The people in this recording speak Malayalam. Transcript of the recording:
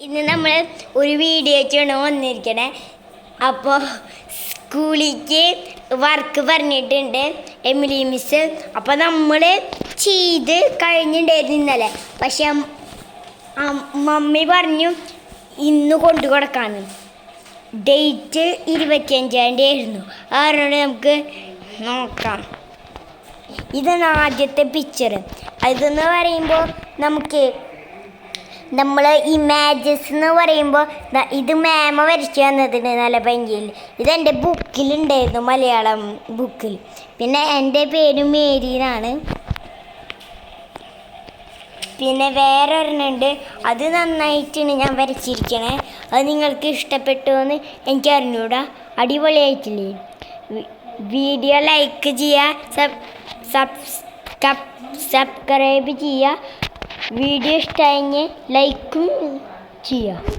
ഇന്ന് നമ്മൾ ഒരു വീഡിയോ വെച്ചാണ് വന്നിരിക്കണേ. അപ്പോൾ സ്കൂളിലേക്ക് വർക്ക് പറഞ്ഞിട്ടുണ്ട് എമിലി മിസ്. അപ്പോൾ നമ്മൾ ചെയ്ത് കഴിഞ്ഞിട്ടുണ്ടായിരുന്നു ഇന്നലെ. പക്ഷെ മമ്മി പറഞ്ഞു ഇന്ന് കൊണ്ടു കൊടുക്കാമെന്ന്. ഡേറ്റ് 25-ാം തീയതി ആയിരുന്നു. അതുകൊണ്ട് നമുക്ക് നോക്കാം. ഇതാണ് ആദ്യത്തെ പിക്ചർ. അതെന്ന് പറയുമ്പോൾ നമ്മൾ ഇമാജസ് എന്ന് പറയുമ്പോൾ ഇത് മാമ വരച്ചു തന്നതിന് നല്ല ഭംഗിയിൽ. ഇതെൻ്റെ ബുക്കിലുണ്ടായിരുന്നു, മലയാളം ബുക്കിൽ. പിന്നെ എൻ്റെ പേര് മേരിന്നാണ്. പിന്നെ വേറെ ഒരെണ്ണമുണ്ട്, അത് നന്നായിട്ടാണ് ഞാൻ വരച്ചിരിക്കണേ. അത് നിങ്ങൾക്ക് ഇഷ്ടപ്പെട്ടു എന്ന് എനിക്ക് അറിഞ്ഞൂടാ. അടിപൊളിയായിട്ടില്ലേ? വീഡിയോ ലൈക്ക് ചെയ്യുക, സബ്സ്ക്രൈബ് ചെയ്യുക. വീഡിയോ ഇഷ്ടമായെങ്കിൽ ലൈക്കും ചെയ്യുക.